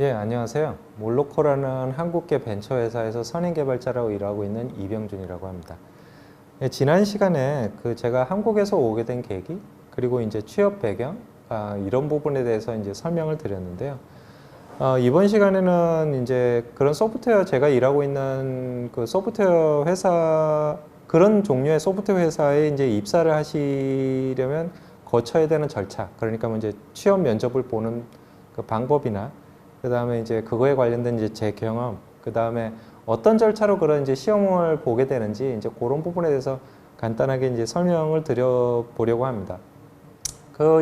예, 안녕하세요. 몰로코라는 한국계 벤처회사에서 선임개발자라고 일하고 있는 이병준이라고 합니다. 예, 지난 시간에 제가 한국에서 오게 된 계기, 그리고 이제 취업 배경, 이런 부분에 대해서 이제 설명을 드렸는데요. 이번 시간에는 이제 그런 소프트웨어, 제가 일하고 있는 그 소프트웨어 회사, 그런 종류의 소프트웨어 회사에 이제 입사를 하시려면 거쳐야 되는 절차, 그러니까 뭐 이제 취업 면접을 보는 그 방법이나 그 다음에 이제 그거에 관련된 이제 제 경험, 그 다음에 어떤 절차로 그런 이제 시험을 보게 되는지 이제 그런 부분에 대해서 간단하게 이제 설명을 드려보려고 합니다.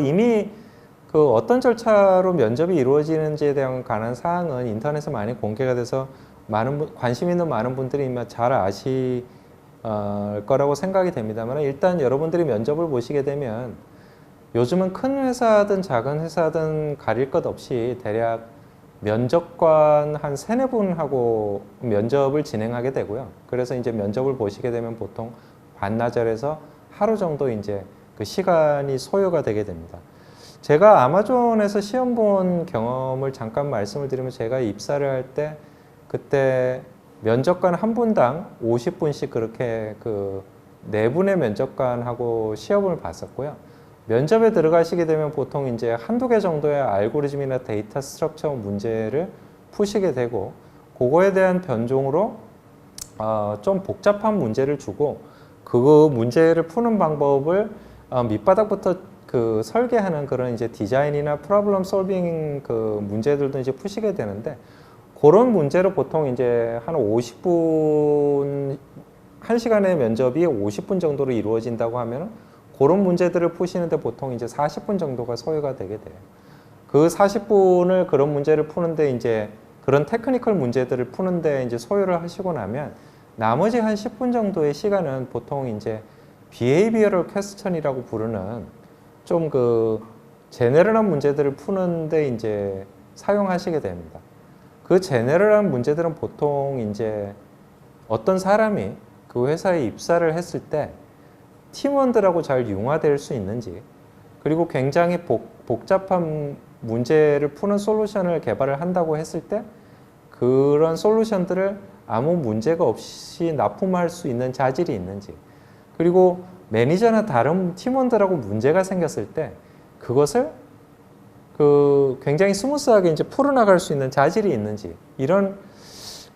이미 어떤 절차로 면접이 이루어지는지에 대한 관한 사항은 인터넷에 많이 공개가 돼서 관심 있는 많은 분들이 이미 잘 아실 거라고 생각이 됩니다만, 일단 여러분들이 면접을 보시게 되면 요즘은 큰 회사든 작은 회사든 가릴 것 없이 대략 면접관 한 세네 분하고 면접을 진행하게 되고요. 그래서 이제 면접을 보시게 되면 보통 반나절에서 하루 정도 이제 그 시간이 소요가 되게 됩니다. 제가 아마존에서 시험 본 경험을 잠깐 말씀을 드리면, 제가 입사를 할 때 그때 면접관 한 분당 50분씩 그렇게 네 분의 면접관하고 시험을 봤었고요. 면접에 들어가시게 되면 보통 이제 한두 개 정도의 알고리즘이나 데이터 스트럭처 문제를 푸시게 되고, 그거에 대한 변종으로 좀 복잡한 문제를 주고, 그 문제를 푸는 방법을 밑바닥부터 설계하는 그런 이제 디자인이나 프로블럼 솔빙 문제들도 이제 푸시게 되는데, 그런 문제로 보통 이제 한 50분, 1시간의 면접이 50분 정도로 이루어진다고 하면 그런 문제들을 푸시는데 보통 이제 40분 정도가 소요가 되게 돼요. 그 40분을 그런 문제를 푸는데, 이제 그런 테크니컬 문제들을 푸는데 이제 소요를 하시고 나면 나머지 한 10분 정도의 시간은 보통 이제 비헤이비어럴 퀘스천이라고 부르는 좀 제네럴한 문제들을 푸는데 이제 사용하시게 됩니다. 그 제네럴한 문제들은 보통 이제 어떤 사람이 그 회사에 입사를 했을 때 팀원들하고 잘 융화될 수 있는지, 그리고 굉장히 복잡한 문제를 푸는 솔루션을 개발을 한다고 했을 때 그런 솔루션들을 아무 문제가 없이 납품할 수 있는 자질이 있는지, 그리고 매니저나 다른 팀원들하고 문제가 생겼을 때 그것을 굉장히 스무스하게 이제 풀어나갈 수 있는 자질이 있는지,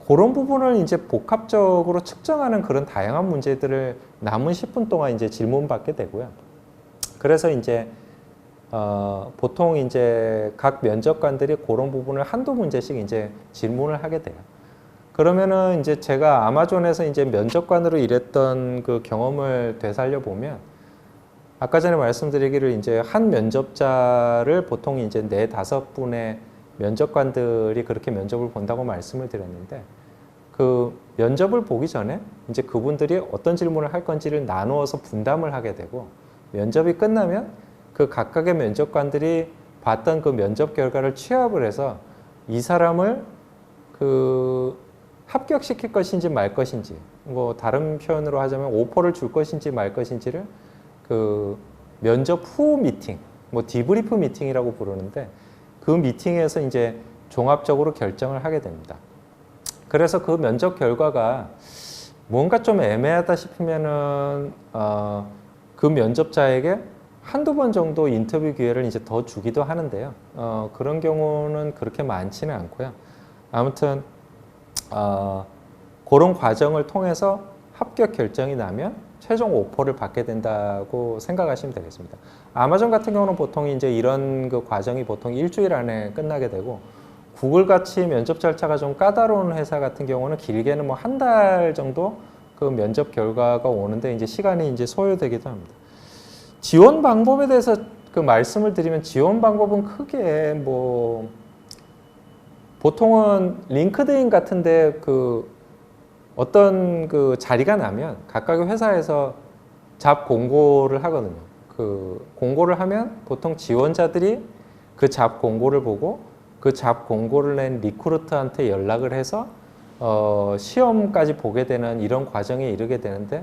그런 부분을 이제 복합적으로 측정하는 그런 다양한 문제들을 남은 10분 동안 이제 질문받게 되고요. 그래서 이제 보통 이제 각 면접관들이 그런 부분을 한두 문제씩 이제 질문을 하게 돼요. 그러면은 이제 제가 아마존에서 이제 면접관으로 일했던 그 경험을 되살려 보면, 아까 전에 말씀드리기를 이제 한 면접자를 보통 이제 4-5분의 면접관들이 그렇게 면접을 본다고 말씀을 드렸는데, 그 면접을 보기 전에 이제 그분들이 어떤 질문을 할 건지를 나누어서 분담을 하게 되고, 면접이 끝나면 그 각각의 면접관들이 봤던 그 면접 결과를 취합을 해서 이 사람을 합격시킬 것인지 말 것인지, 뭐 다른 표현으로 하자면 오퍼를 줄 것인지 말 것인지를 면접 후 미팅, 뭐 디브리프 미팅이라고 부르는데, 그 미팅에서 이제 종합적으로 결정을 하게 됩니다. 그래서 그 면접 결과가 뭔가 좀 애매하다 싶으면은 그 면접자에게 한두 번 정도 인터뷰 기회를 이제 더 주기도 하는데요. 그런 경우는 그렇게 많지는 않고요. 아무튼 그런 과정을 통해서 합격 결정이 나면 최종 오퍼를 받게 된다고 생각하시면 되겠습니다. 아마존 같은 경우는 보통 이제 이런 그 과정이 보통 일주일 안에 끝나게 되고, 구글 같이 면접 절차가 좀 까다로운 회사 같은 경우는 길게는 뭐 한 달 정도 그 면접 결과가 오는데 이제 시간이 이제 소요되기도 합니다. 지원 방법에 대해서 말씀을 드리면, 지원 방법은 크게 뭐 보통은 링크드인 같은데 어떤 자리가 나면 각각의 회사에서 잡 공고를 하거든요. 공고를 하면 보통 지원자들이 그 잡 공고를 보고 그 잡 공고를 낸 리크루터한테 연락을 해서 시험까지 보게 되는 이런 과정에 이르게 되는데,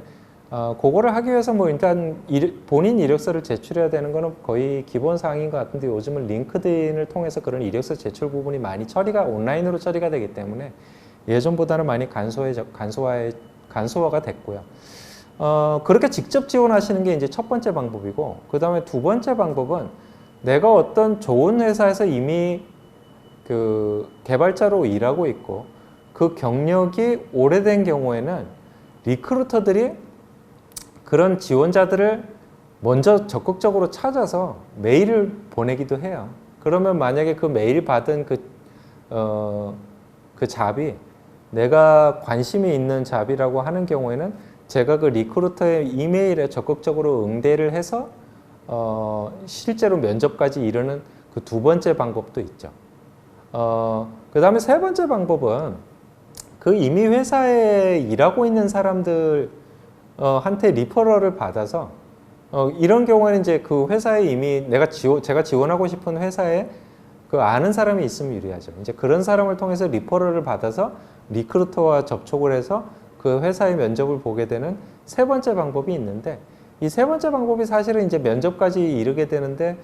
그거를 하기 위해서 뭐 일단 본인 이력서를 제출해야 되는 거는 거의 기본 사항인 것 같은데 요즘은 링크드인을 통해서 그런 이력서 제출 부분이 많이 온라인으로 처리가 되기 때문에 예전보다는 많이 간소화가 됐고요. 그렇게 직접 지원하시는 게 이제 첫 번째 방법이고, 그 다음에 두 번째 방법은 내가 어떤 좋은 회사에서 이미 그 개발자로 일하고 있고 그 경력이 오래된 경우에는 리크루터들이 그런 지원자들을 먼저 적극적으로 찾아서 메일을 보내기도 해요. 그러면 만약에 그 메일 받은 그 잡이 내가 관심이 있는 잡이라고 하는 경우에는 제가 그 리크루터의 이메일에 적극적으로 응대를 해서 실제로 면접까지 이르는 그 두 번째 방법도 있죠. 그 다음에 세 번째 방법은 그 이미 회사에 일하고 있는 사람들 한테 리퍼럴을 받아서 이런 경우에는 이제 그 회사에 이미 제가 지원하고 싶은 회사에 그 아는 사람이 있으면 유리하죠. 이제 그런 사람을 통해서 리퍼럴을 받아서 리크루터와 접촉을 해서 그 회사의 면접을 보게 되는 세 번째 방법이 있는데, 이 세 번째 방법이 사실은 이제 면접까지 이르게 되는데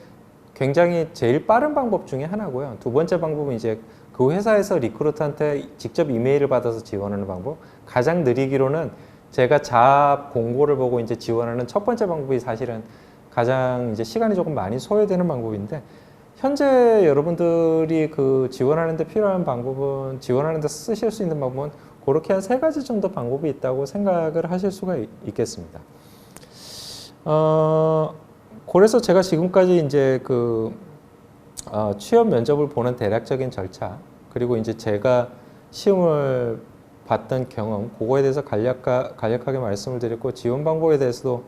굉장히 제일 빠른 방법 중에 하나고요. 두 번째 방법은 이제 그 회사에서 리크루터한테 직접 이메일을 받아서 지원하는 방법. 가장 느리기로는 제가 잡 공고를 보고 이제 지원하는 첫 번째 방법이 사실은 가장 이제 시간이 조금 많이 소요되는 방법인데, 현재 여러분들이 그 지원하는데 필요한 방법은, 지원하는데 쓰실 수 있는 방법은 그렇게 한 세 가지 정도 방법이 있다고 생각을 하실 수가 있겠습니다. 그래서 제가 지금까지 이제 그 취업 면접을 보는 대략적인 절차, 그리고 이제 제가 시험을 봤던 경험, 그거에 대해서 간략하게 말씀을 드렸고, 지원 방법에 대해서도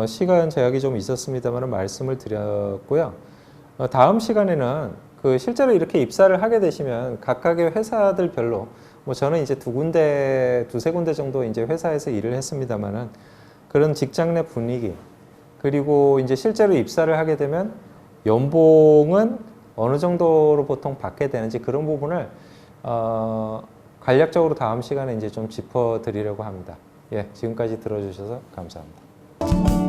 시간 제약이 좀 있었습니다만 말씀을 드렸고요. 다음 시간에는 그 실제로 이렇게 입사를 하게 되시면 각각의 회사들별로, 뭐 저는 이제 두세 군데 정도 이제 회사에서 일을 했습니다만은 그런 직장 내 분위기, 그리고 이제 실제로 입사를 하게 되면 연봉은 어느 정도로 보통 받게 되는지 그런 부분을 간략적으로 다음 시간에 이제 좀 짚어드리려고 합니다. 예, 지금까지 들어주셔서 감사합니다.